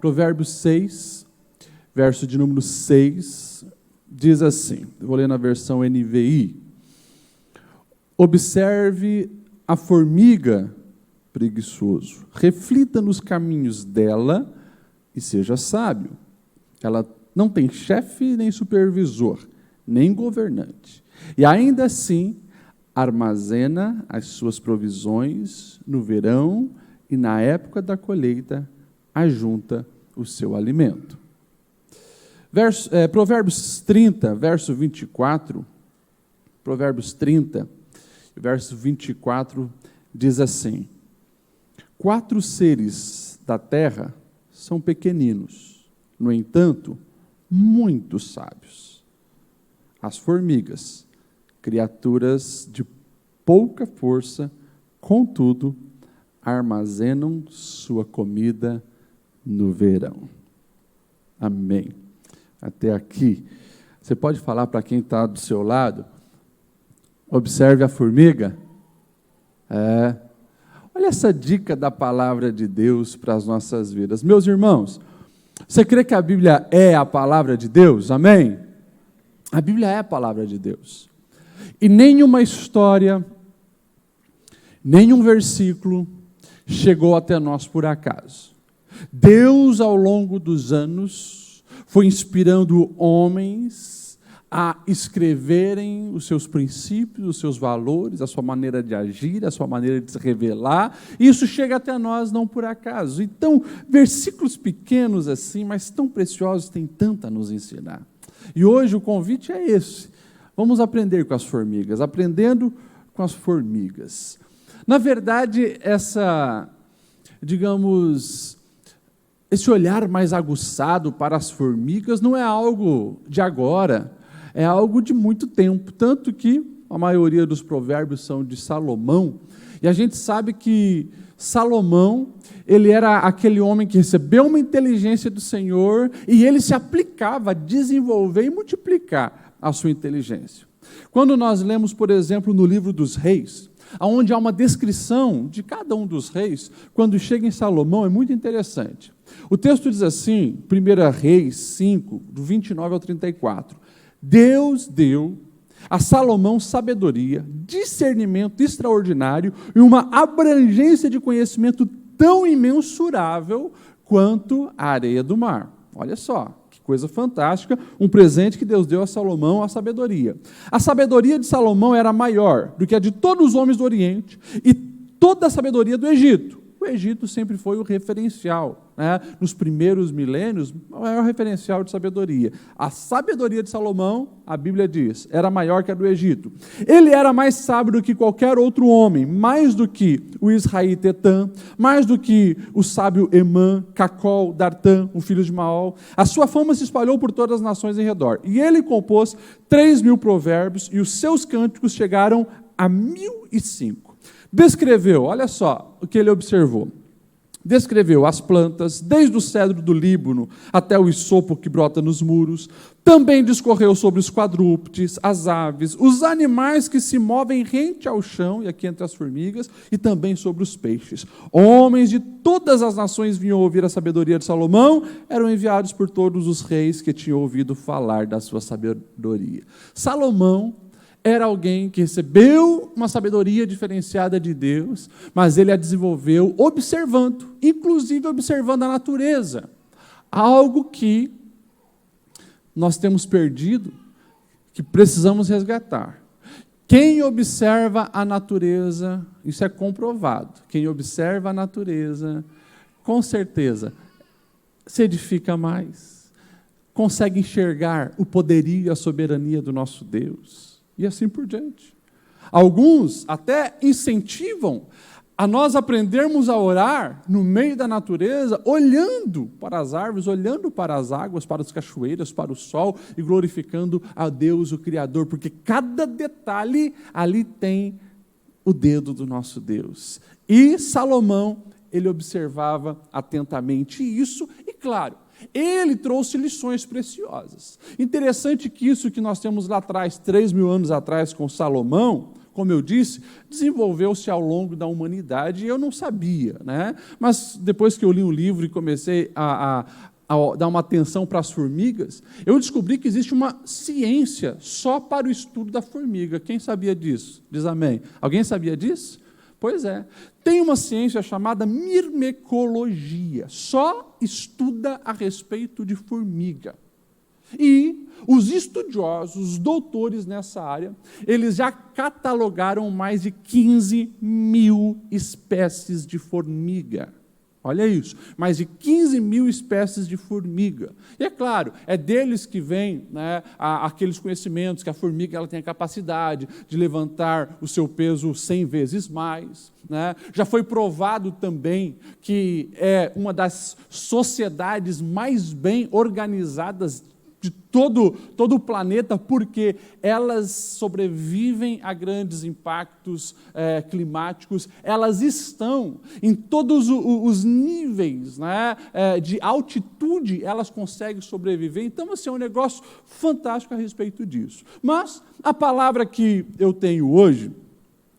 Provérbios 6, verso de número 6, diz assim, eu vou ler na versão NVI: observe a formiga, preguiçoso, reflita nos caminhos dela e seja sábio. Ela não tem chefe nem supervisor, nem governante, e ainda assim armazena as suas provisões no verão e na época da colheita ajunta o seu alimento. Provérbios 30, verso 24, Provérbios 30, verso 24, diz assim: 4 seres da terra são pequeninos, no entanto, muito sábios. As formigas, criaturas de pouca força, contudo, armazenam sua comida no verão. Amém. Até aqui. Você pode falar para quem está do seu lado? Observe a formiga. Olha essa dica da palavra de Deus para as nossas vidas. Meus irmãos, você crê que a Bíblia é a palavra de Deus? Amém? A Bíblia é a palavra de Deus. E nenhuma história, nenhum versículo chegou até nós por acaso. Deus, ao longo dos anos, foi inspirando homens a escreverem os seus princípios, os seus valores, a sua maneira de agir, a sua maneira de se revelar. E isso chega até nós não por acaso. Então, versículos pequenos assim, mas tão preciosos, têm tanto a nos ensinar. E hoje o convite é esse. Vamos aprender com as formigas, aprendendo com as formigas. Na verdade, esse olhar mais aguçado para as formigas não é algo de agora, é algo de muito tempo, tanto que a maioria dos provérbios são de Salomão, e a gente sabe que Salomão, ele era aquele homem que recebeu uma inteligência do Senhor, e ele se aplicava a desenvolver e multiplicar a sua inteligência. Quando nós lemos, por exemplo, no livro dos Reis, onde há uma descrição de cada um dos reis, quando chega em Salomão, é muito interessante. O texto diz assim, 1 Reis 5, do 29 ao 34, Deus deu a Salomão sabedoria, discernimento extraordinário e uma abrangência de conhecimento tão imensurável quanto a areia do mar. Olha só, que coisa fantástica, um presente que Deus deu a Salomão, a sabedoria. A sabedoria de Salomão era maior do que a de todos os homens do Oriente e toda a sabedoria do Egito. O Egito sempre foi o referencial, né? Nos primeiros milênios, o maior referencial de sabedoria. A sabedoria de Salomão, a Bíblia diz, era maior que a do Egito. Ele era mais sábio do que qualquer outro homem, mais do que o israelita Etã, mais do que o sábio Emã, Cacol, Dartã, o filho de Maol. A sua fama se espalhou por todas as nações em redor. E ele compôs 3.000 provérbios e os seus cânticos chegaram a 1.005. Descreveu, olha só o que ele observou. Descreveu as plantas, desde o cedro do Líbano até o isopo que brota nos muros. Também discorreu sobre os quadrúpedes, as aves, os animais que se movem rente ao chão, e aqui entre as formigas, e também sobre os peixes. Homens de todas as nações vinham ouvir a sabedoria de Salomão, eram enviados por todos os reis que tinham ouvido falar da sua sabedoria. Salomão era alguém que recebeu uma sabedoria diferenciada de Deus, mas ele a desenvolveu observando, inclusive observando a natureza. Algo que nós temos perdido, que precisamos resgatar. Quem observa a natureza, isso é comprovado, quem observa a natureza, com certeza, se edifica mais, consegue enxergar o poderio e a soberania do nosso Deus. E assim por diante. Alguns até incentivam a nós aprendermos a orar no meio da natureza, olhando para as árvores, olhando para as águas, para as cachoeiras, para o sol e glorificando a Deus, o Criador, porque cada detalhe ali tem o dedo do nosso Deus. E Salomão, ele observava atentamente isso e, claro, ele trouxe lições preciosas. Interessante que isso que nós temos lá atrás, 3.000 anos atrás, com Salomão, como eu disse, desenvolveu-se ao longo da humanidade e eu não sabia, né? Mas depois que eu li o livro e comecei a dar uma atenção para as formigas, eu descobri que existe uma ciência só para o estudo da formiga. Quem sabia disso? Diz amém. Alguém sabia disso? Pois é. Tem uma ciência chamada mirmecologia, só estuda a respeito de formiga. E os estudiosos, os doutores nessa área, eles já catalogaram mais de 15 mil espécies de formiga. Olha isso, mais de 15 mil espécies de formiga. E é claro, é deles que vem, né, aqueles conhecimentos que a formiga ela tem a capacidade de levantar o seu peso 100 vezes mais. Né? Já foi provado também que é uma das sociedades mais bem organizadas de todo o planeta, porque elas sobrevivem a grandes impactos climáticos, elas estão em todos os níveis, né, de altitude, elas conseguem sobreviver. Então, assim, é um negócio fantástico a respeito disso. Mas a palavra que eu tenho hoje,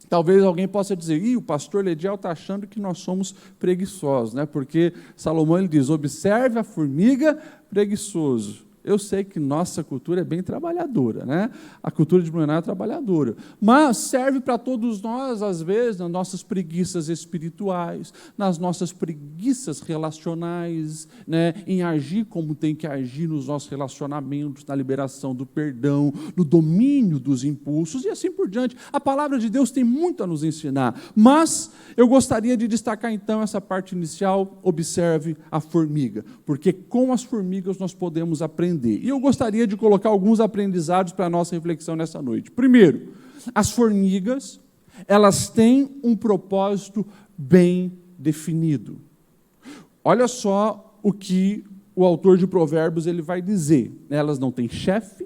talvez alguém possa dizer, o pastor Lediel está achando que nós somos preguiçosos, né? Porque Salomão ele diz, observe a formiga preguiçoso. Eu sei que nossa cultura é bem trabalhadora, né? A cultura de Blumenau é trabalhadora, mas serve para todos nós, às vezes, nas nossas preguiças espirituais, nas nossas preguiças relacionais, né? Em agir como tem que agir nos nossos relacionamentos, na liberação do perdão, no domínio dos impulsos e assim por diante. A palavra de Deus tem muito a nos ensinar, mas eu gostaria de destacar então essa parte inicial, observe a formiga, porque com as formigas nós podemos aprender. E eu gostaria de colocar alguns aprendizados para a nossa reflexão nessa noite. Primeiro, as formigas, elas têm um propósito bem definido. Olha só o que o autor de Provérbios ele vai dizer. Elas não têm chefe,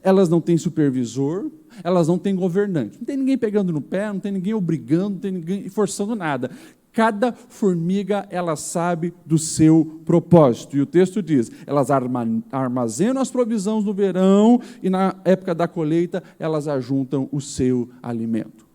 elas não têm supervisor, elas não têm governante. Não tem ninguém pegando no pé, não tem ninguém obrigando, não tem ninguém forçando nada. Cada formiga, ela sabe do seu propósito. E o texto diz, elas armazenam as provisões no verão e na época da colheita, elas ajuntam o seu alimento.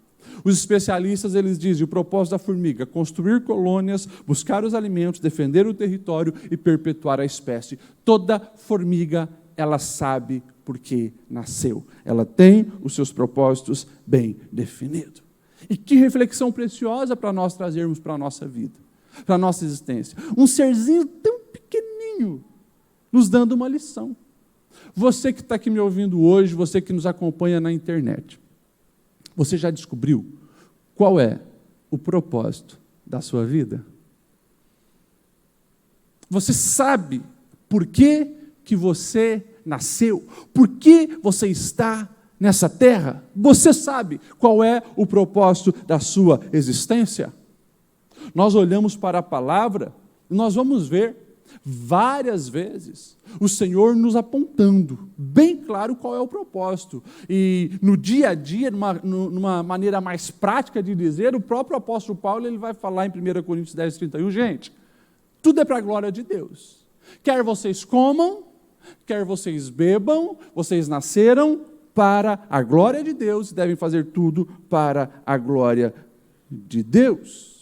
Os especialistas, eles dizem, o propósito da formiga, construir colônias, buscar os alimentos, defender o território e perpetuar a espécie. Toda formiga, ela sabe por que nasceu. Ela tem os seus propósitos bem definidos. E que reflexão preciosa para nós trazermos para a nossa vida, para a nossa existência. Um serzinho tão pequenininho, nos dando uma lição. Você que está aqui me ouvindo hoje, você que nos acompanha na internet, você já descobriu qual é o propósito da sua vida? Você sabe por que você nasceu? Por que você está nessa terra? Você sabe qual é o propósito da sua existência? Nós olhamos para a palavra e nós vamos ver várias vezes o Senhor nos apontando bem claro qual é o propósito. E no dia a dia, numa maneira mais prática de dizer, o próprio apóstolo Paulo ele vai falar em 1 Coríntios 10, 31, gente, tudo é para a glória de Deus. Quer vocês comam, quer vocês bebam, vocês nasceram para a glória de Deus, devem fazer tudo para a glória de Deus.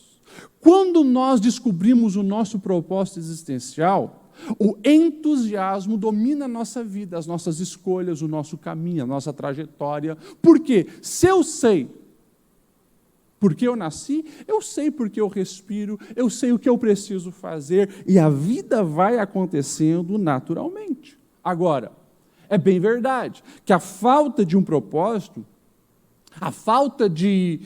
Quando nós descobrimos o nosso propósito existencial, o entusiasmo domina a nossa vida, as nossas escolhas, o nosso caminho, a nossa trajetória. Por quê? Se eu sei porque eu nasci, eu sei porque eu respiro, eu sei o que eu preciso fazer, e a vida vai acontecendo naturalmente. Agora, é bem verdade que a falta de um propósito, a falta de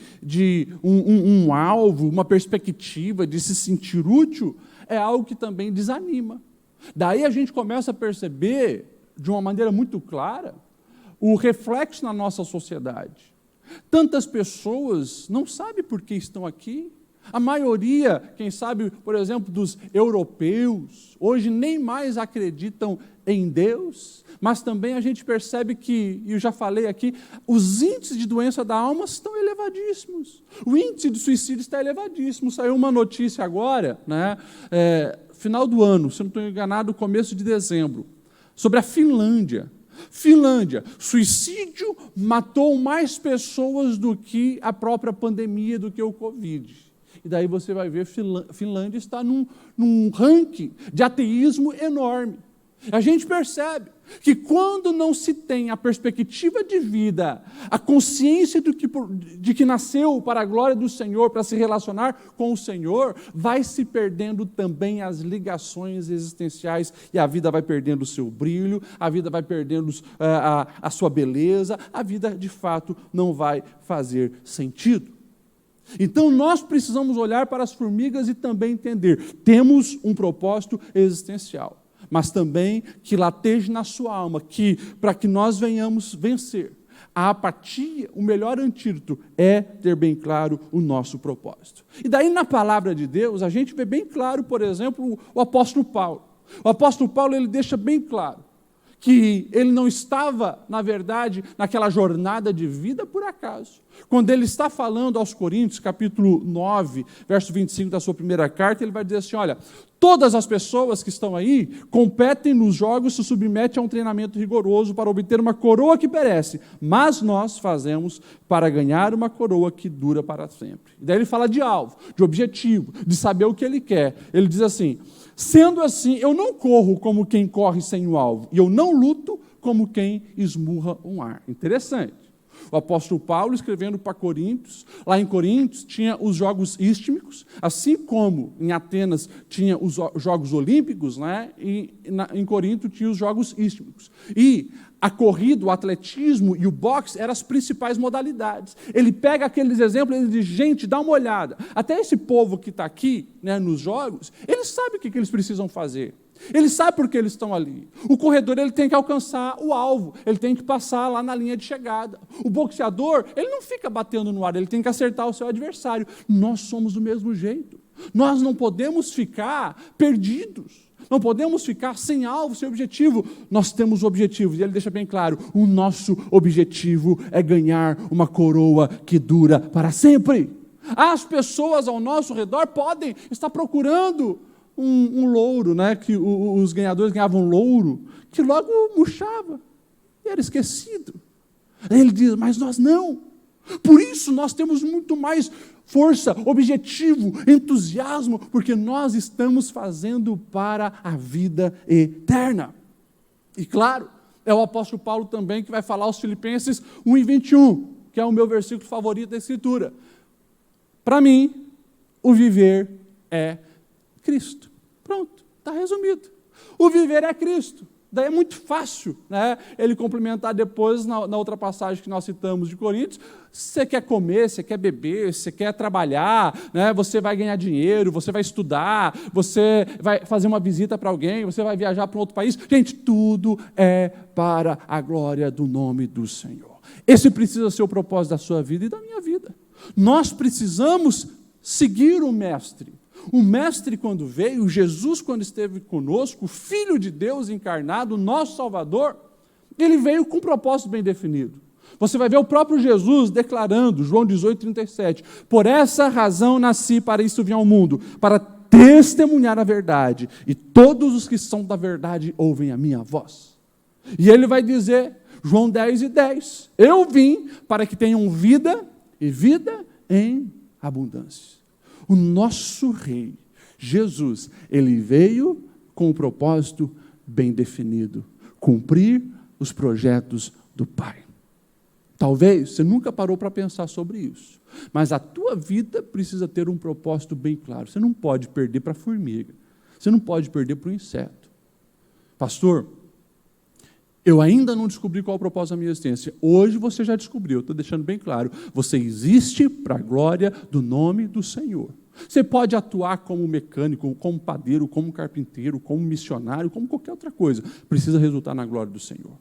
um alvo, uma perspectiva, de se sentir útil, é algo que também desanima. Daí a gente começa a perceber, de uma maneira muito clara, o reflexo na nossa sociedade. Tantas pessoas não sabem por que estão aqui. A maioria, quem sabe, por exemplo, dos europeus, hoje nem mais acreditam em Deus, mas também a gente percebe que, e eu já falei aqui, os índices de doença da alma estão elevadíssimos. O índice de suicídio está elevadíssimo. Saiu uma notícia agora, né, final do ano, se não estou enganado, começo de dezembro, sobre a Finlândia. Finlândia, suicídio matou mais pessoas do que a própria pandemia, do que o Covid. E daí você vai ver, Finlândia está num ranking de ateísmo enorme. A gente percebe que quando não se tem a perspectiva de vida, a consciência de que nasceu para a glória do Senhor, para se relacionar com o Senhor, vai se perdendo também as ligações existenciais e a vida vai perdendo o seu brilho, a vida vai perdendo a sua beleza, a vida de fato não vai fazer sentido. Então nós precisamos olhar para as formigas e também entender, temos um propósito existencial. Mas também que lateje na sua alma, que para que nós venhamos vencer a apatia, o melhor antídoto é ter bem claro o nosso propósito. E daí na palavra de Deus, a gente vê bem claro, por exemplo, o apóstolo Paulo. O apóstolo Paulo, ele deixa bem claro que ele não estava, na verdade, naquela jornada de vida por acaso. Quando ele está falando aos Coríntios, capítulo 9, verso 25 da sua primeira carta, ele vai dizer assim, olha, todas as pessoas que estão aí competem nos jogos, se submetem a um treinamento rigoroso para obter uma coroa que perece, mas nós fazemos para ganhar uma coroa que dura para sempre. E daí ele fala de alvo, de objetivo, de saber o que ele quer. Ele diz assim, sendo assim, eu não corro como quem corre sem o alvo, e eu não luto como quem esmurra um ar. Interessante. O apóstolo Paulo, escrevendo para Coríntios, lá em Coríntios tinha os Jogos Istmicos, assim como em Atenas tinha os Jogos Olímpicos, né? E em Corinto tinha os Jogos Istmicos. E a corrida, o atletismo e o boxe eram as principais modalidades. Ele pega aqueles exemplos e ele diz, gente, dá uma olhada. Até esse povo que está aqui, né, nos jogos, eles sabem o que eles precisam fazer. Ele sabe por que eles estão ali. O corredor ele tem que alcançar o alvo, ele tem que passar lá na linha de chegada. O boxeador, ele não fica batendo no ar, ele tem que acertar o seu adversário. Nós somos do mesmo jeito. Nós não podemos ficar perdidos. Não podemos ficar sem alvo, sem objetivo. Nós temos objetivos, e ele deixa bem claro, o nosso objetivo é ganhar uma coroa que dura para sempre. As pessoas ao nosso redor podem estar procurando um louro, né, que os ganhadores ganhavam louro, que logo murchava, e era esquecido. Aí ele diz, mas nós não. Por isso nós temos muito mais força, objetivo, entusiasmo, porque nós estamos fazendo para a vida eterna. E claro, é o apóstolo Paulo também que vai falar aos Filipenses 1:21, que é o meu versículo favorito da Escritura. Para mim, o viver é Cristo. Pronto, está resumido. O viver é Cristo. Daí é muito fácil, né, ele complementar depois na outra passagem que nós citamos de Coríntios. Você quer comer, você quer beber, você quer trabalhar, né, você vai ganhar dinheiro, você vai estudar, você vai fazer uma visita para alguém, você vai viajar para um outro país. Gente, tudo é para a glória do nome do Senhor. Esse precisa ser o propósito da sua vida e da minha vida. Nós precisamos seguir o Mestre. O Mestre, quando veio, Jesus, quando esteve conosco, o Filho de Deus encarnado, nosso Salvador, ele veio com um propósito bem definido. Você vai ver o próprio Jesus declarando, João 18:37, por essa razão nasci, para isso vim ao mundo, para testemunhar a verdade, e todos os que são da verdade ouvem a minha voz. E ele vai dizer, João 10:10, eu vim para que tenham vida, e vida em abundância. O nosso Rei, Jesus, ele veio com um propósito bem definido, cumprir os projetos do Pai. Talvez você nunca parou para pensar sobre isso, mas a tua vida precisa ter um propósito bem claro. Você não pode perder para a formiga, você não pode perder para o inseto. Pastor, eu ainda não descobri qual é o propósito da minha existência. Hoje você já descobriu, estou deixando bem claro. Você existe para a glória do nome do Senhor. Você pode atuar como mecânico, como padeiro, como carpinteiro, como missionário, como qualquer outra coisa. Precisa resultar na glória do Senhor.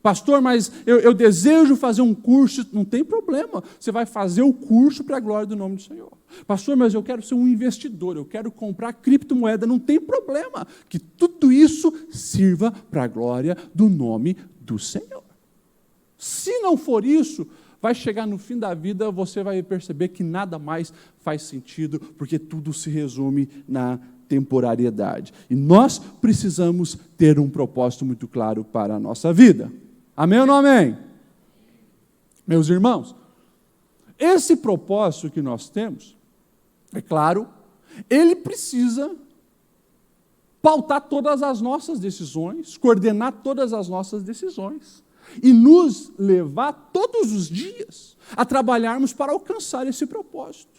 Pastor, mas eu desejo fazer um curso. Não tem problema. Você vai fazer o curso para a glória do nome do Senhor. Pastor, mas eu quero ser um investidor. Eu quero comprar criptomoeda. Não tem problema. Que tudo isso sirva para a glória do nome do Senhor. Se não for isso, vai chegar no fim da vida, você vai perceber que nada mais faz sentido, porque tudo se resume na temporariedade. E nós precisamos ter um propósito muito claro para a nossa vida. Amém ou não amém? Meus irmãos, esse propósito que nós temos, é claro, ele precisa pautar todas as nossas decisões, coordenar todas as nossas decisões e nos levar todos os dias a trabalharmos para alcançar esse propósito.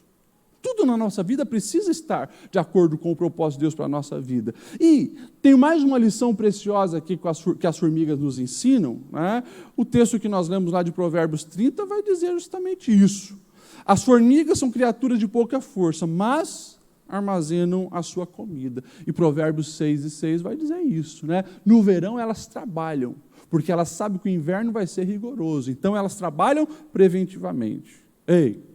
Tudo na nossa vida precisa estar de acordo com o propósito de Deus para a nossa vida. E tem mais uma lição preciosa aqui que as formigas nos ensinam, né? O texto que nós lemos lá de Provérbios 30 vai dizer justamente isso. As formigas são criaturas de pouca força, mas armazenam a sua comida. E Provérbios 6:6 vai dizer isso, né? No verão elas trabalham, porque elas sabem que o inverno vai ser rigoroso. Então elas trabalham preventivamente. Ei!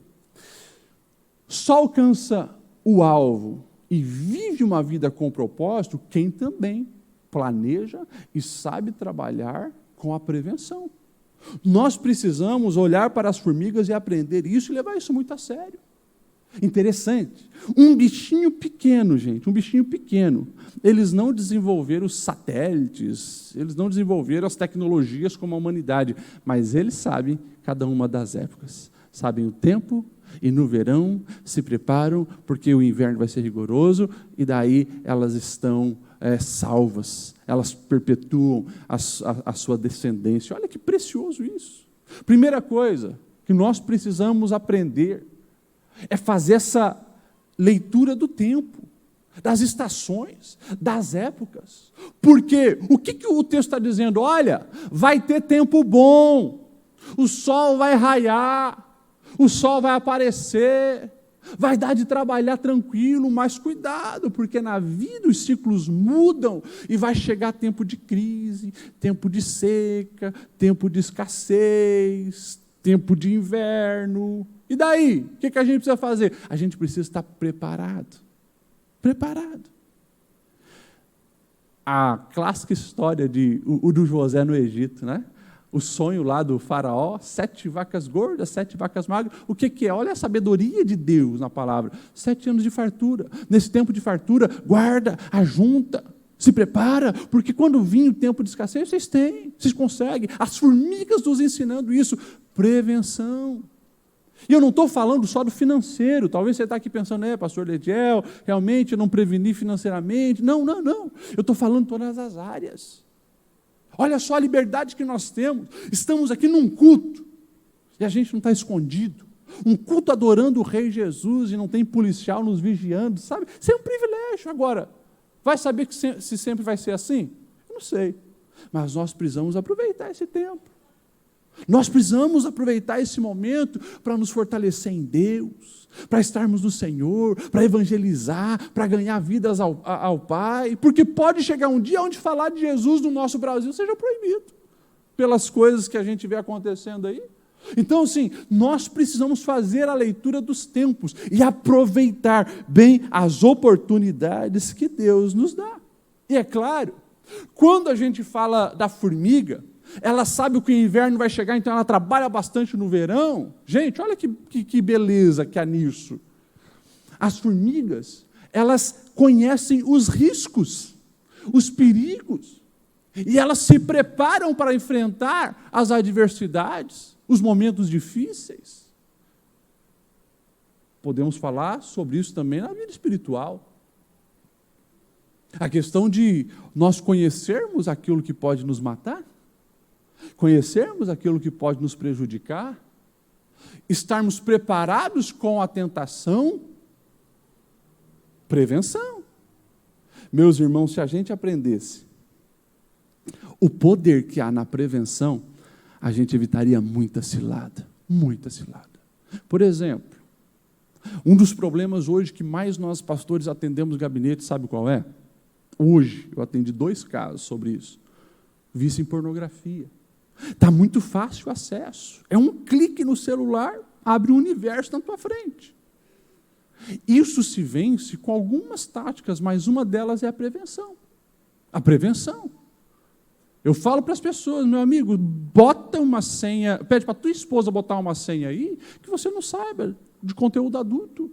Só alcança o alvo e vive uma vida com propósito quem também planeja e sabe trabalhar com a prevenção. Nós precisamos olhar para as formigas e aprender isso e levar isso muito a sério. Interessante. Um bichinho pequeno, gente, um bichinho pequeno. Eles não desenvolveram os satélites, eles não desenvolveram as tecnologias como a humanidade, mas eles sabem cada uma das épocas. Sabem o tempo e no verão se preparam porque o inverno vai ser rigoroso e daí elas estão salvas, elas perpetuam a sua descendência. Olha que precioso isso. Primeira coisa que nós precisamos aprender é fazer essa leitura do tempo, das estações, das épocas. Porque o que o texto está dizendo? Olha, vai ter tempo bom, o sol vai raiar, o sol vai aparecer, vai dar de trabalhar tranquilo, mas cuidado, porque na vida os ciclos mudam e vai chegar tempo de crise, tempo de seca, tempo de escassez, tempo de inverno. E daí? O que a gente precisa fazer? A gente precisa estar preparado. Preparado. A clássica história do José no Egito, né? O sonho lá do faraó, 7 vacas gordas, 7 vacas magras. O que é? Olha a sabedoria de Deus na palavra. 7 anos de fartura. Nesse tempo de fartura, guarda, ajunta, se prepara, porque quando vir o tempo de escassez, vocês conseguem. As formigas nos ensinando isso. Prevenção. E eu não estou falando só do financeiro. Talvez você está aqui pensando, pastor Lediel, realmente eu não preveni financeiramente. Não. Eu estou falando de todas as áreas. Olha só a liberdade que nós temos. Estamos aqui num culto e a gente não está escondido. Um culto adorando o Rei Jesus e não tem policial nos vigiando, sabe? Isso é um privilégio. Agora, vai saber se sempre vai ser assim? Eu não sei. Mas nós precisamos aproveitar esse tempo. Nós precisamos aproveitar esse momento para nos fortalecer em Deus, para estarmos no Senhor, para evangelizar, para ganhar vidas ao Pai, porque pode chegar um dia onde falar de Jesus no nosso Brasil seja proibido, pelas coisas que a gente vê acontecendo aí. Então, assim, nós precisamos fazer a leitura dos tempos e aproveitar bem as oportunidades que Deus nos dá. E é claro, quando a gente fala da formiga, ela sabe que o inverno vai chegar, então ela trabalha bastante no verão. Gente, olha que beleza que há nisso. As formigas, elas conhecem os riscos, os perigos, e elas se preparam para enfrentar as adversidades, os momentos difíceis. Podemos falar sobre isso também na vida espiritual. A questão de nós conhecermos aquilo que pode nos matar, conhecermos aquilo que pode nos prejudicar, estarmos preparados com a tentação, prevenção. Meus irmãos, se a gente aprendesse o poder que há na prevenção, a gente evitaria muita cilada, muita cilada. Por exemplo, um dos problemas hoje que mais nós pastores atendemos no gabinete, sabe qual é? Hoje, eu atendi 2 casos sobre isso. Vício em pornografia. Está muito fácil o acesso. É um clique no celular, abre um universo na tua frente. Isso se vence com algumas táticas, mas uma delas é a prevenção. A prevenção. Eu falo para as pessoas, meu amigo, bota uma senha, pede para a tua esposa botar uma senha aí, que você não saiba de conteúdo adulto.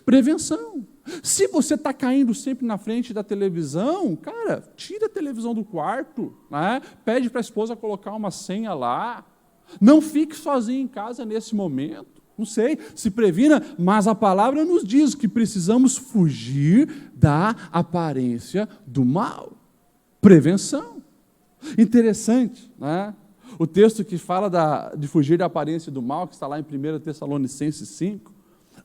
Prevenção. Se você está caindo sempre na frente da televisão, cara, tira a televisão do quarto, né? Pede para a esposa colocar uma senha lá. Não fique sozinho em casa nesse momento. Não sei, se previna, mas a palavra nos diz que precisamos fugir da aparência do mal. Prevenção. Interessante, né? O texto que fala de fugir da aparência do mal, que está lá em 1 Tessalonicenses 5,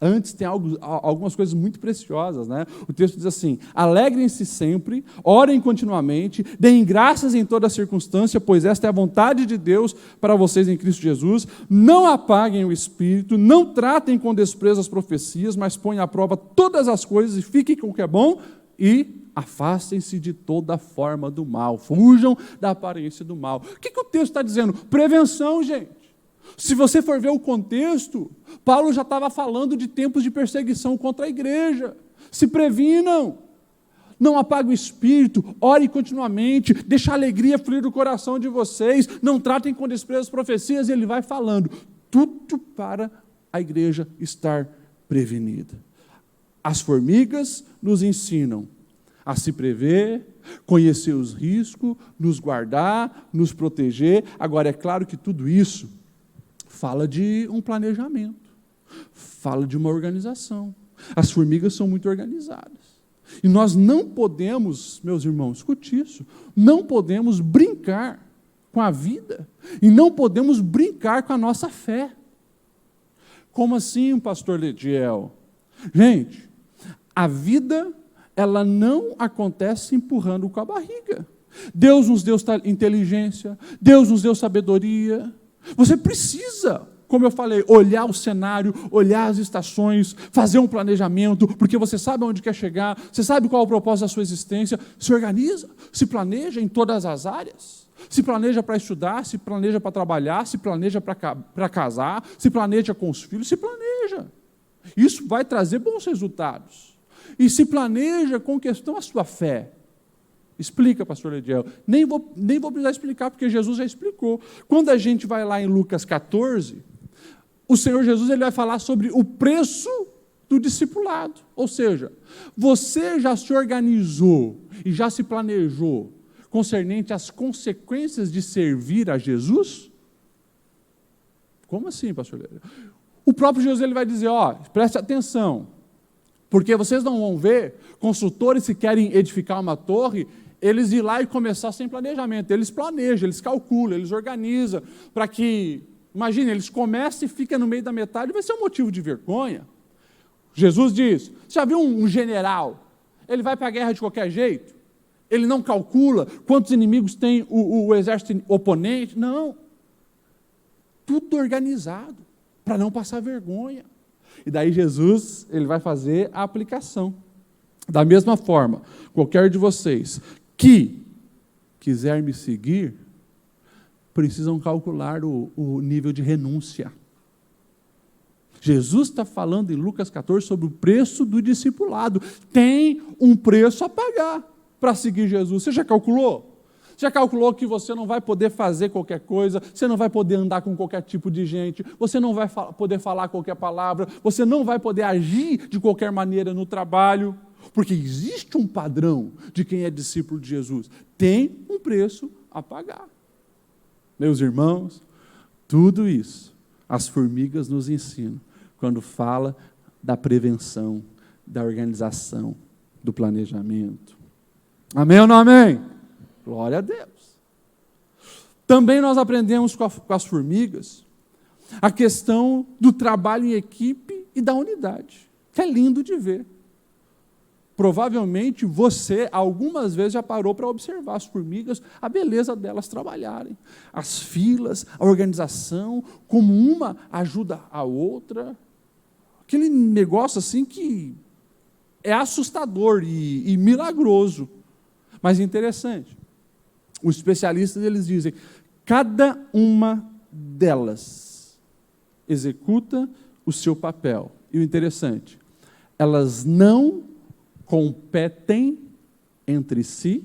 antes tem algumas coisas muito preciosas, né? O texto diz assim: alegrem-se sempre, orem continuamente, deem graças em toda circunstância, pois esta é a vontade de Deus para vocês em Cristo Jesus. Não apaguem o espírito, não tratem com desprezo as profecias, mas ponham à prova todas as coisas e fiquem com o que é bom e afastem-se de toda forma do mal, fujam da aparência do mal. O que o texto está dizendo? Prevenção, gente. Se você for ver o contexto, Paulo já estava falando de tempos de perseguição contra a igreja. Se previnam, não apague o espírito, ore continuamente, deixe a alegria fluir do coração de vocês, não tratem com desprezo as profecias, e ele vai falando, tudo para a igreja estar prevenida. As formigas nos ensinam a se prever, conhecer os riscos, nos guardar, nos proteger. Agora, é claro que tudo isso fala de um planejamento, fala de uma organização. As formigas são muito organizadas. E nós não podemos, meus irmãos, escute isso, não podemos brincar com a vida e não podemos brincar com a nossa fé. Como assim, pastor Lediel? Gente, a vida, ela não acontece empurrando com a barriga. Deus nos deu inteligência, Deus nos deu sabedoria. Você precisa, como eu falei, olhar o cenário, olhar as estações, fazer um planejamento, porque você sabe aonde quer chegar, você sabe qual é o propósito da sua existência, se organiza, se planeja em todas as áreas, se planeja para estudar, se planeja para trabalhar, se planeja para casar, se planeja com os filhos, se planeja. Isso vai trazer bons resultados. E se planeja com questão à sua fé. Explica, pastor Lediel. Nem vou precisar explicar, porque Jesus já explicou. Quando a gente vai lá em Lucas 14, o Senhor Jesus ele vai falar sobre o preço do discipulado. Ou seja, você já se organizou e já se planejou concernente às consequências de servir a Jesus? Como assim, pastor Lediel? O próprio Jesus ele vai dizer, preste atenção, porque vocês não vão ver construtores que querem edificar uma torre, eles ir lá e começar sem planejamento. Eles planejam, eles calculam, eles organizam, para que, imagine, eles começam e ficam no meio da metade, vai ser um motivo de vergonha. Jesus diz, você já viu um general? Ele vai para a guerra de qualquer jeito? Ele não calcula quantos inimigos tem o exército oponente? Não. Tudo organizado, para não passar vergonha. E daí Jesus ele vai fazer a aplicação. Da mesma forma, qualquer de vocês que quiser me seguir, precisam calcular o nível de renúncia. Jesus está falando em Lucas 14 sobre o preço do discipulado. Tem um preço a pagar para seguir Jesus. Você já calculou? Já calculou que você não vai poder fazer qualquer coisa, você não vai poder andar com qualquer tipo de gente, você não vai poder falar qualquer palavra, você não vai poder agir de qualquer maneira no trabalho, porque existe um padrão de quem é discípulo de Jesus. Tem um preço a pagar. Meus irmãos, tudo isso as formigas nos ensinam quando fala da prevenção, da organização, do planejamento. Amém ou não amém? Glória a Deus. Também nós aprendemos com as formigas a questão do trabalho em equipe e da unidade, que é lindo de ver. Provavelmente você, algumas vezes, já parou para observar as formigas, a beleza delas trabalharem. As filas, a organização, como uma ajuda a outra. Aquele negócio assim que é assustador e milagroso, mas interessante. Os especialistas eles dizem, cada uma delas executa o seu papel. E o interessante, elas não competem entre si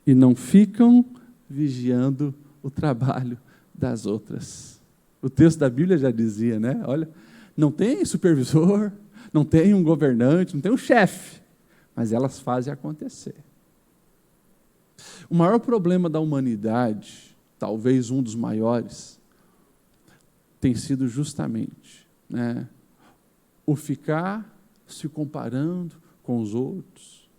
e não ficam vigiando o trabalho das outras. O texto da Bíblia já dizia, né? Olha, não tem supervisor, não tem um governante, não tem um chefe, mas elas fazem acontecer. O maior problema da humanidade, talvez um dos maiores, tem sido justamente o ficar se comparando com os outros,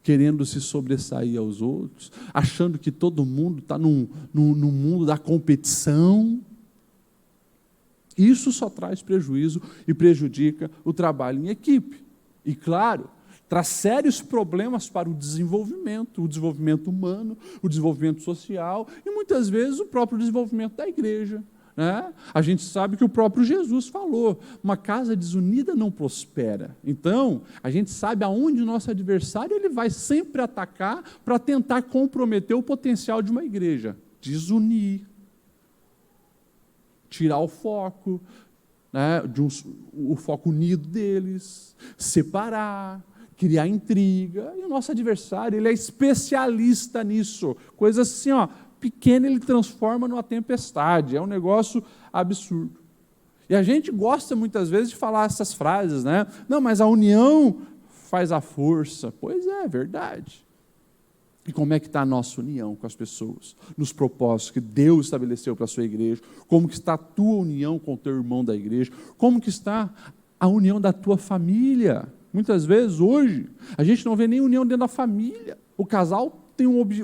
querendo se sobressair aos outros, achando que todo mundo está no mundo da competição. Isso só traz prejuízo e prejudica o trabalho em equipe. E, claro, traz sérios problemas para o desenvolvimento humano, o desenvolvimento social e, muitas vezes, o próprio desenvolvimento da igreja. A gente sabe que o próprio Jesus falou, uma casa desunida não prospera. Então, a gente sabe aonde o nosso adversário ele vai sempre atacar para tentar comprometer o potencial de uma igreja. Desunir, tirar o foco, o foco unido deles, separar, criar intriga. E o nosso adversário ele é especialista nisso. Coisa assim, pequeno ele transforma numa tempestade, é um negócio absurdo. E a gente gosta muitas vezes de falar essas frases, Não, mas a união faz a força. Pois é, verdade. E como é que está a nossa união com as pessoas? Nos propósitos que Deus estabeleceu para a sua igreja? Como que está a tua união com o teu irmão da igreja? Como que está a união da tua família? Muitas vezes, hoje, a gente não vê nem união dentro da família. O casal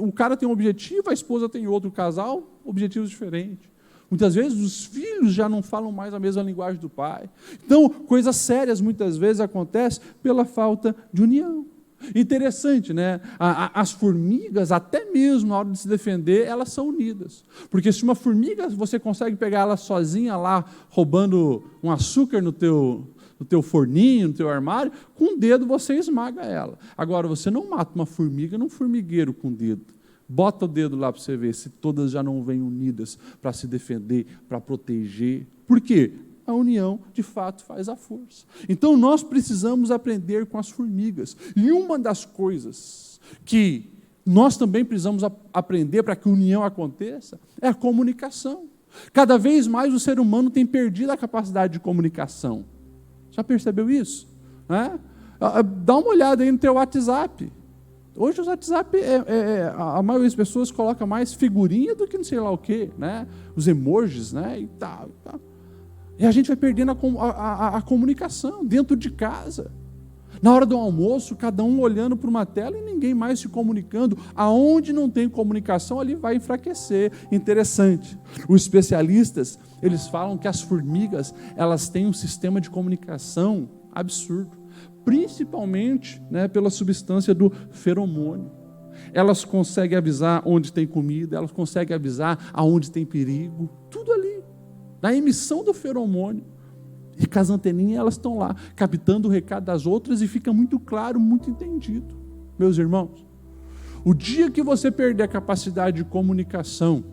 o cara tem um objetivo, a esposa tem outro, o casal, objetivos diferentes. Muitas vezes os filhos já não falam mais a mesma linguagem do pai. Então, coisas sérias muitas vezes acontecem pela falta de união. Interessante, As formigas, até mesmo na hora de se defender, elas são unidas. Porque se uma formiga, você consegue pegar ela sozinha lá, roubando um açúcar no teu forninho, no teu armário, com o dedo você esmaga ela. Agora, você não mata uma formiga num formigueiro com o dedo. Bota o dedo lá para você ver se todas já não vêm unidas para se defender, para proteger. Por quê? A união, de fato, faz a força. Então, nós precisamos aprender com as formigas. E uma das coisas que nós também precisamos aprender para que a união aconteça é a comunicação. Cada vez mais o ser humano tem perdido a capacidade de comunicação. Já percebeu isso? Dá uma olhada aí no teu WhatsApp. Hoje o WhatsApp, a maioria das pessoas coloca mais figurinha do que não sei lá o quê, os emojis, e tal. E a gente vai perdendo a comunicação dentro de casa. Na hora do almoço, cada um olhando para uma tela e ninguém mais se comunicando. Aonde não tem comunicação, ali vai enfraquecer. Interessante. Os especialistas, eles falam que as formigas, elas têm um sistema de comunicação absurdo. Principalmente pela substância do feromônio. Elas conseguem avisar onde tem comida, elas conseguem avisar aonde tem perigo. Tudo ali. Na emissão do feromônio. E com as anteninhas, elas estão lá, captando o recado das outras e fica muito claro, muito entendido. Meus irmãos, o dia que você perder a capacidade de comunicação,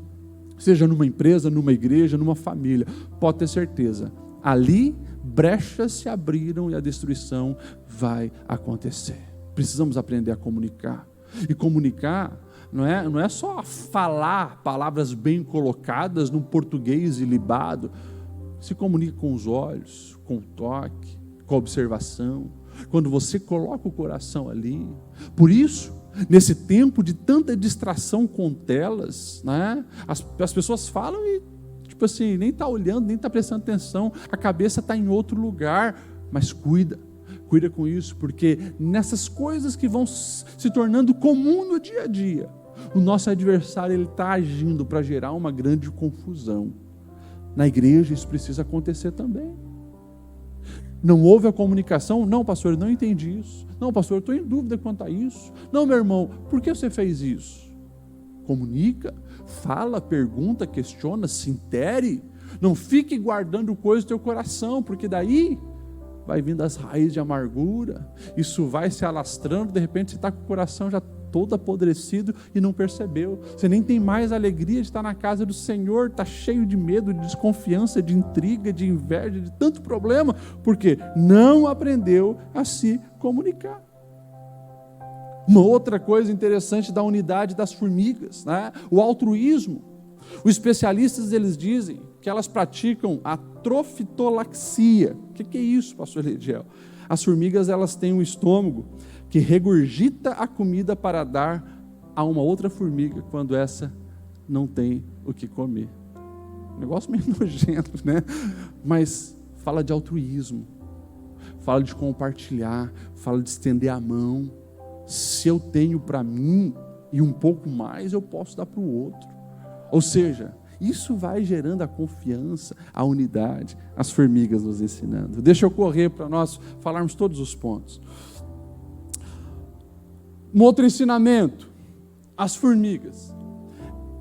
seja numa empresa, numa igreja, numa família, pode ter certeza, ali brechas se abriram e a destruição vai acontecer. Precisamos aprender a comunicar. E comunicar não é só falar palavras bem colocadas num português ilibado. Se comunica com os olhos, com o toque, com a observação, quando você coloca o coração ali. Por isso, nesse tempo de tanta distração com telas, as pessoas falam e, nem está olhando, nem está prestando atenção, a cabeça está em outro lugar, mas cuida com isso, porque nessas coisas que vão se tornando comum no dia a dia, o nosso adversário está agindo para gerar uma grande confusão. Na igreja isso precisa acontecer também. Não houve a comunicação? Não, pastor, eu não entendi isso. Não, pastor, eu estou em dúvida quanto a isso. Não, meu irmão, por que você fez isso? Comunica, fala, pergunta, questiona, se intere. Não fique guardando coisas no teu coração, porque daí vai vindo as raízes de amargura. Isso vai se alastrando, de repente você está com o coração já todo apodrecido e não percebeu. Você nem tem mais alegria de estar na casa do Senhor, está cheio de medo, de desconfiança, de intriga, de inveja, de tanto problema, porque não aprendeu a se comunicar. Uma outra coisa interessante da unidade das formigas, o altruísmo. Os especialistas, eles dizem que elas praticam a trofitolaxia. O que é isso, pastor Lidiel? As formigas, elas têm um estômago que regurgita a comida para dar a uma outra formiga quando essa não tem o que comer. Um negócio meio nojento, né? Mas fala de altruísmo, fala de compartilhar, fala de estender a mão. Se eu tenho para mim e um pouco mais, eu posso dar para o outro. Ou seja, isso vai gerando a confiança, a unidade, as formigas nos ensinando. Deixa eu correr para nós falarmos todos os pontos. Um outro ensinamento: as formigas,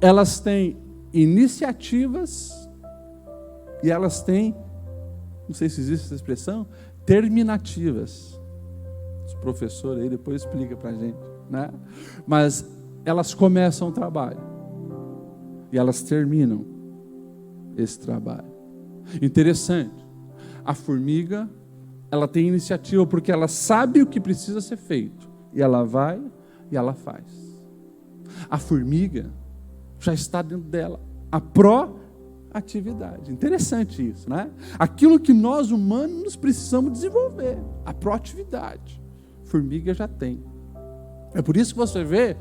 elas têm iniciativas e elas têm, não sei se existe essa expressão, terminativas. Os professores aí depois explica para a gente, né? Mas elas começam o trabalho e elas terminam esse trabalho. Interessante, a formiga, ela tem iniciativa porque ela sabe o que precisa ser feito e ela vai e ela faz. A formiga já está dentro dela a proatividade. Interessante isso, né? Aquilo que nós humanos precisamos desenvolver, a proatividade. A formiga já tem. É por isso que você vê,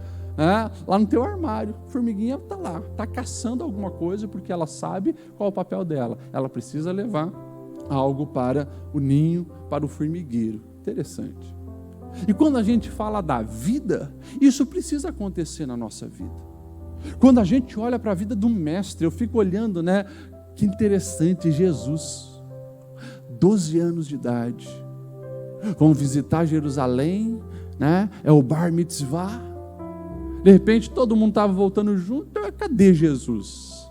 lá no teu armário, a formiguinha está lá, está caçando alguma coisa porque ela sabe qual é o papel dela. Ela precisa levar algo para o ninho, para o formigueiro. Interessante. E quando a gente fala da vida, isso precisa acontecer na nossa vida. Quando a gente olha para a vida do mestre, eu fico olhando, né? Que interessante, Jesus, 12 anos de idade, vamos visitar Jerusalém, né? É o Bar Mitzvah. De repente todo mundo estava voltando junto. Cadê Jesus?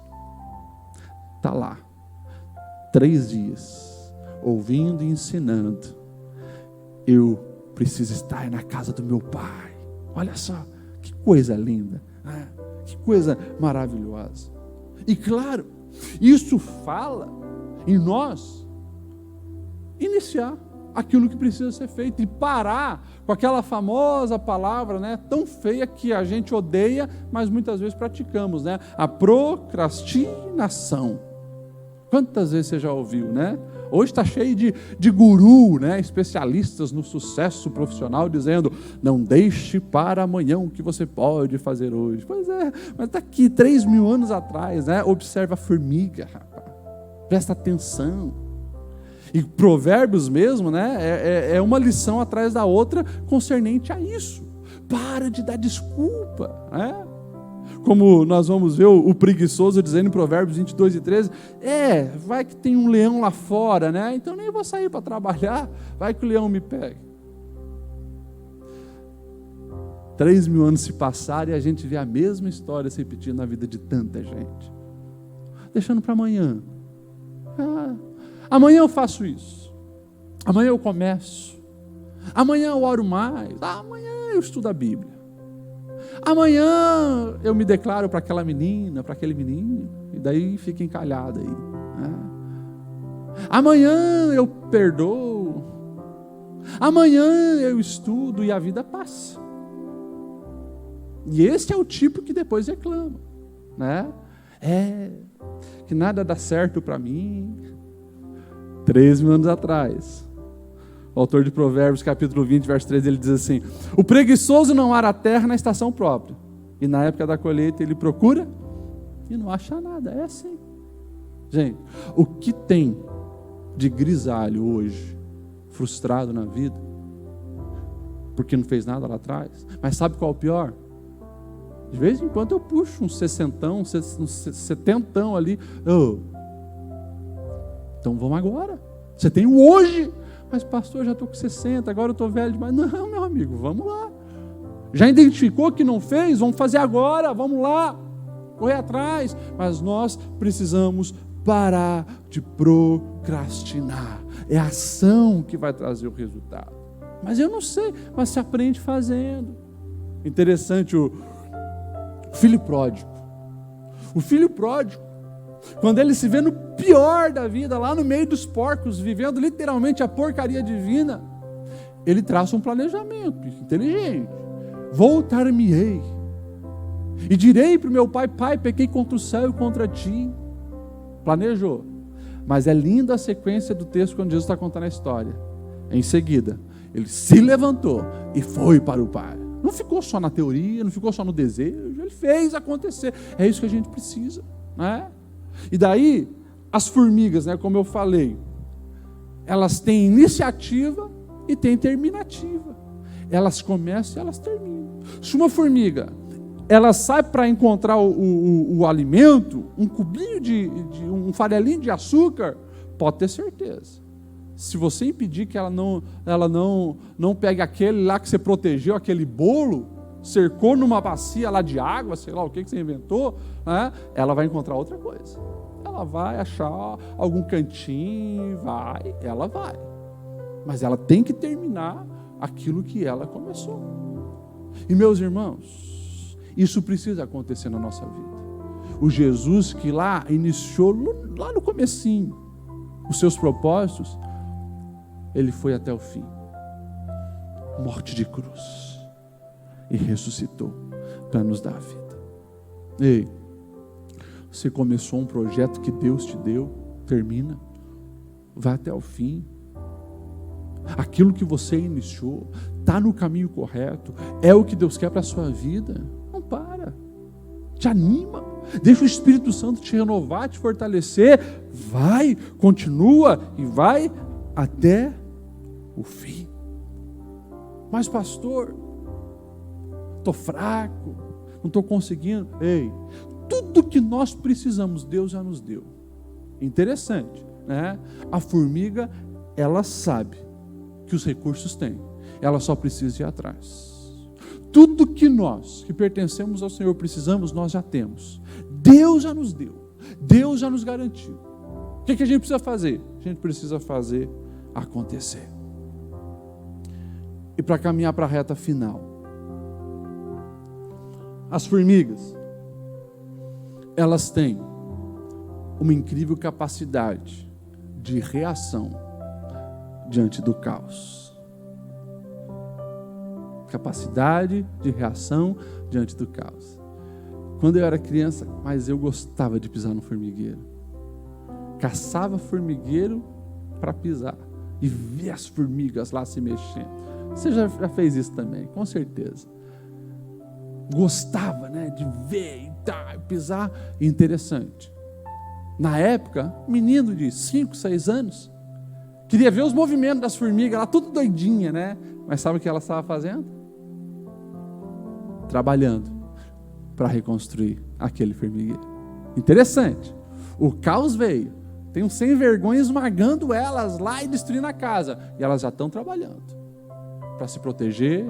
Está lá, 3 dias, ouvindo e ensinando. Eu preciso estar na casa do meu Pai. Olha só, que coisa linda, né? Que coisa maravilhosa. E claro, isso fala em nós iniciar aquilo que precisa ser feito e parar com aquela famosa palavra, né, tão feia que a gente odeia, mas muitas vezes praticamos, né? A procrastinação. Quantas vezes você já ouviu, né? Hoje está cheio de guru, né? Especialistas no sucesso profissional dizendo: não deixe para amanhã o que você pode fazer hoje. Pois é, mas está aqui 3.000 anos atrás, né? Observa a formiga, rapaz. Presta atenção. E Provérbios mesmo, né? É uma lição atrás da outra concernente a isso. Para de dar desculpa, né? Como nós vamos ver o preguiçoso dizendo em Provérbios 22:13, vai que tem um leão lá fora, né? Então nem vou sair para trabalhar, vai que o leão me pega. 3.000 anos se passaram e a gente vê a mesma história se repetindo na vida de tanta gente. Deixando para amanhã. Amanhã eu faço isso. Amanhã eu começo. Amanhã eu oro mais. Amanhã eu estudo a Bíblia. Amanhã eu me declaro para aquela menina, para aquele menino, e daí fica encalhado aí. Né? Amanhã eu perdoo. Amanhã eu estudo e a vida passa. E esse é o tipo que depois reclama, né? Que nada dá certo para mim. 3.000 anos atrás, o autor de Provérbios, capítulo 20, verso 13, ele diz assim: o preguiçoso não ara a terra na estação própria, e na época da colheita ele procura e não acha nada. É assim. Gente, o que tem de grisalho hoje, frustrado na vida, porque não fez nada lá atrás? Mas sabe qual é o pior? De vez em quando eu puxo um 60, um 70 ali. Então vamos agora. Você tem o hoje. Mas pastor, já estou com 60, agora eu estou velho demais. Não, meu amigo, vamos lá. Já identificou que não fez? Vamos fazer agora, vamos lá. Correr atrás. Mas nós precisamos parar de procrastinar. É a ação que vai trazer o resultado. Mas eu não sei, mas se aprende fazendo. Interessante o filho pródigo. O filho pródigo, quando ele se vê no pior da vida, lá no meio dos porcos, vivendo literalmente a porcaria divina, ele traça um planejamento inteligente. Voltar-me-ei e direi para o meu pai: pai, pequei contra o céu e contra ti. Planejou. Mas é linda a sequência do texto quando Jesus está contando a história. Em seguida, ele se levantou e foi para o Pai. Não ficou só na teoria, não ficou só no desejo, ele fez acontecer. É isso que a gente precisa, né? E daí, as formigas, né, como eu falei, elas têm iniciativa e têm terminativa. Elas começam e elas terminam. Se uma formiga, ela sai para encontrar o alimento, um cubinho um farelinho de açúcar, pode ter certeza. Se você impedir que ela não pegue aquele lá que você protegeu, aquele bolo, cercou numa bacia lá de água, sei lá o que você inventou, né? Ela vai encontrar outra coisa. Ela vai achar algum cantinho, ela vai. Mas ela tem que terminar aquilo que ela começou. E meus irmãos, isso precisa acontecer na nossa vida. O Jesus que lá iniciou, lá no comecinho, os seus propósitos, ele foi até o fim. Morte de cruz. E ressuscitou para nos dar a vida. Ei, você começou um projeto que Deus te deu, termina. Vai até o fim. Aquilo que você iniciou está no caminho correto, é o que Deus quer para a sua vida. Não para, te anima, deixa o Espírito Santo te renovar, te fortalecer. Vai, continua e vai até o fim. Mas pastor, estou fraco, não estou conseguindo. Ei, tudo que nós precisamos, Deus já nos deu. Interessante, né? A formiga, ela sabe que os recursos tem, ela só precisa ir atrás. Tudo que nós, que pertencemos ao Senhor, precisamos, nós já temos. Deus já nos deu, Deus já nos garantiu. O que a gente precisa fazer? A gente precisa fazer acontecer. E para caminhar para a reta final, as formigas, elas têm uma incrível capacidade de reação diante do caos. Capacidade de reação diante do caos. Quando eu era criança, mas eu gostava de pisar no formigueiro. Caçava formigueiro para pisar e ver as formigas lá se mexendo. Você já fez isso também, com certeza. Gostava, né, de ver e pisar. Interessante. Na época, menino de 5, 6 anos, queria ver os movimentos das formigas, lá tudo doidinha, né? Mas sabe o que ela estava fazendo? Trabalhando para reconstruir aquele formigueiro. Interessante. O caos veio. Tem um sem vergonha esmagando elas lá e destruindo a casa. E elas já estão trabalhando para se proteger.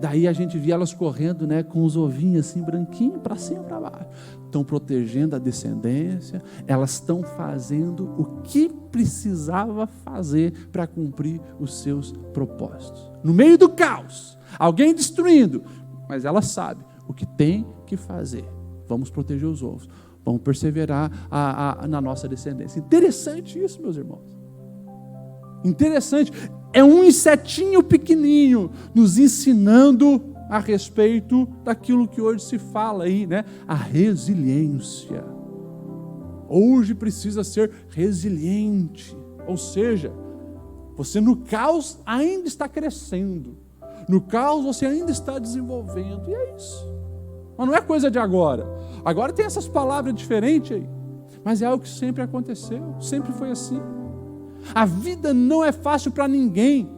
Daí a gente via elas correndo, né, com os ovinhos assim branquinhos para cima e para baixo. Estão protegendo a descendência. Elas estão fazendo o que precisava fazer para cumprir os seus propósitos. No meio do caos, alguém destruindo, mas ela sabe o que tem que fazer. Vamos proteger os ovos. Vamos perseverar na nossa descendência. Interessante isso, meus irmãos. Interessante. É um insetinho pequenininho nos ensinando a respeito daquilo que hoje se fala aí, né? A resiliência. Hoje precisa ser resiliente. Ou seja, você no caos ainda está crescendo. No caos você ainda está desenvolvendo. E é isso. Mas não é coisa de agora. Agora tem essas palavras diferentes aí. Mas é algo que sempre aconteceu. Sempre foi assim. A vida não é fácil para ninguém.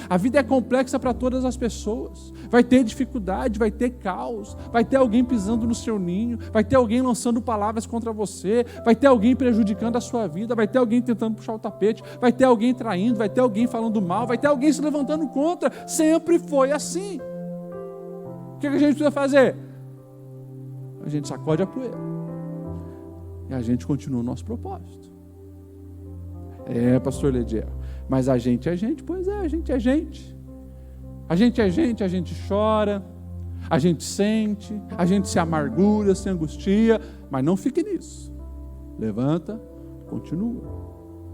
A vida é complexa para todas as pessoas. Vai ter dificuldade, vai ter caos, vai ter alguém pisando no seu ninho, vai ter alguém lançando palavras contra você, vai ter alguém prejudicando a sua vida, vai ter alguém tentando puxar o tapete, vai ter alguém traindo, vai ter alguém falando mal, vai ter alguém se levantando contra. Sempre foi assim. O que a gente precisa fazer? A gente sacode a poeira e a gente continua o nosso propósito. Pastor Lediel, mas a gente é gente? Pois é, a gente é gente. A gente é gente, a gente chora, a gente sente, a gente se amargura, se angustia, mas não fique nisso. Levanta, continua.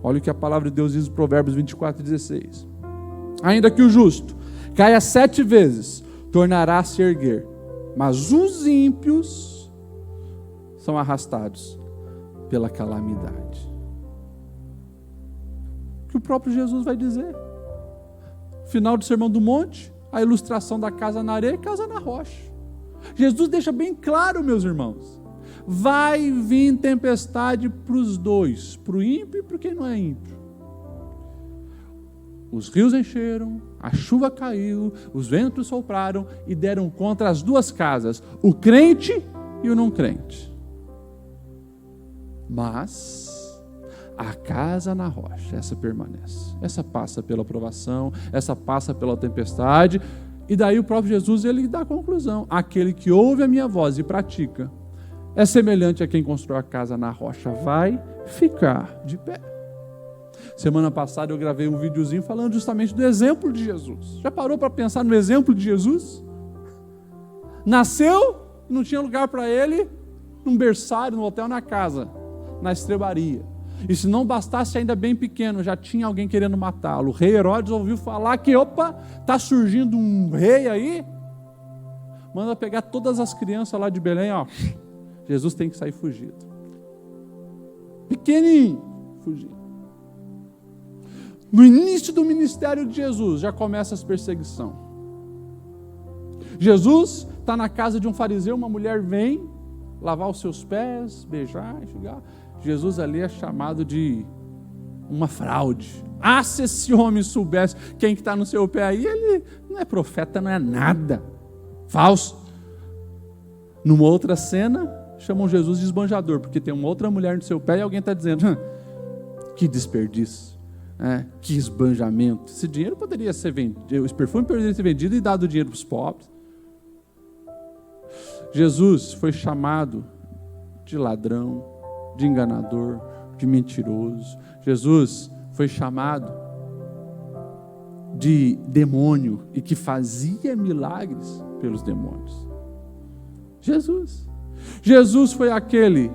Olha o que a palavra de Deus diz em Provérbios 24:16. Ainda que o justo caia 7 vezes, tornará a se erguer, mas os ímpios são arrastados pela calamidade. O que o próprio Jesus vai dizer. Final do Sermão do Monte, a ilustração da casa na areia e casa na rocha. Jesus deixa bem claro, meus irmãos, vai vir tempestade para os dois, para o ímpio e para quem não é ímpio. Os rios encheram, a chuva caiu, os ventos sopraram e deram contra as duas casas, o crente e o não crente. Mas a casa na rocha, essa permanece. Essa passa pela provação, essa passa pela tempestade. E daí o próprio Jesus, ele dá a conclusão. Aquele que ouve a minha voz e pratica é semelhante a quem constrói a casa na rocha, vai ficar de pé. Semana passada eu gravei um videozinho falando justamente do exemplo de Jesus. Já parou para pensar no exemplo de Jesus? Nasceu, não tinha lugar para ele, num berçário, no hotel, na casa, na estrebaria. E se não bastasse, ainda bem pequeno, já tinha alguém querendo matá-lo. O rei Herodes ouviu falar que, opa, está surgindo um rei aí, manda pegar todas as crianças lá de Belém, ó. Jesus tem que sair fugido. Pequenininho, fugido. No início do ministério de Jesus, já começa as perseguições. Jesus está na casa de um fariseu, uma mulher vem lavar os seus pés, beijar, enxugar. Jesus ali é chamado de uma fraude. Ah, se esse homem soubesse quem que está no seu pé aí, ele não é profeta, não é nada. Falso. Numa outra cena, chamam Jesus de esbanjador, porque tem uma outra mulher no seu pé e alguém está dizendo, que desperdício, que esbanjamento. Esse dinheiro poderia ser vendido, esse perfume poderia ser vendido e dado dinheiro para os pobres. Jesus foi chamado de ladrão, de enganador, de mentiroso. Jesus foi chamado de demônio e que fazia milagres pelos demônios. Jesus foi aquele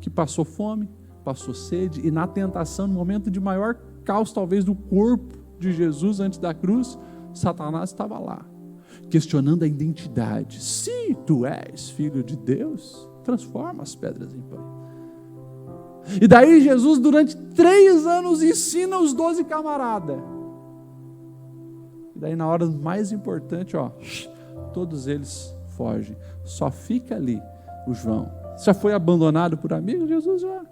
que passou fome, passou sede e na tentação, no momento de maior caos talvez do corpo de Jesus antes da cruz, Satanás estava lá, questionando a identidade. Se tu és filho de Deus, transforma as pedras em pão. E daí Jesus durante 3 anos ensina os 12 camaradas. E daí na hora mais importante, todos eles fogem. Só fica ali o João. Já foi abandonado por amigos? Jesus já.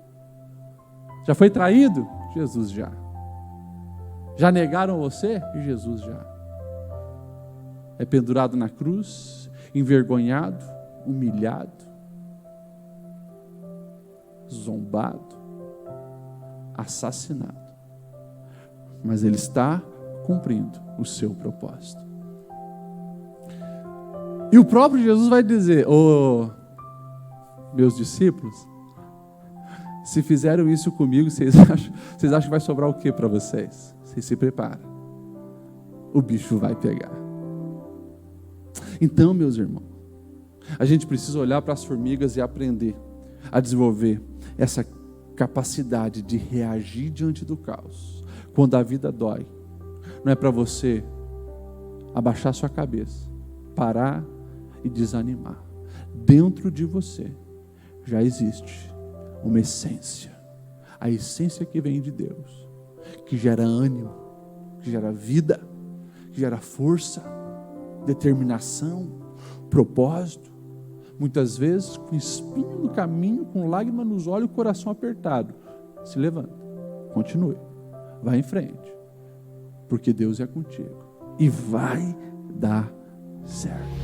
Já foi traído? Jesus já. Já negaram você? Jesus já. É pendurado na cruz, envergonhado, humilhado, zombado, assassinado. Mas ele está cumprindo o seu propósito. E o próprio Jesus vai dizer, meus discípulos, se fizeram isso comigo, vocês acham que vai sobrar o que para vocês? Vocês se preparam. O bicho vai pegar. Então, meus irmãos, a gente precisa olhar para as formigas e aprender a desenvolver essa capacidade de reagir diante do caos. Quando a vida dói, não é para você abaixar sua cabeça, parar e desanimar. Dentro de você já existe uma essência, a essência que vem de Deus, que gera ânimo, que gera vida, que gera força, determinação, propósito. Muitas vezes com espinho no caminho, com lágrima nos olhos, coração apertado. Se levanta, continue, vai em frente, porque Deus é contigo e vai dar certo.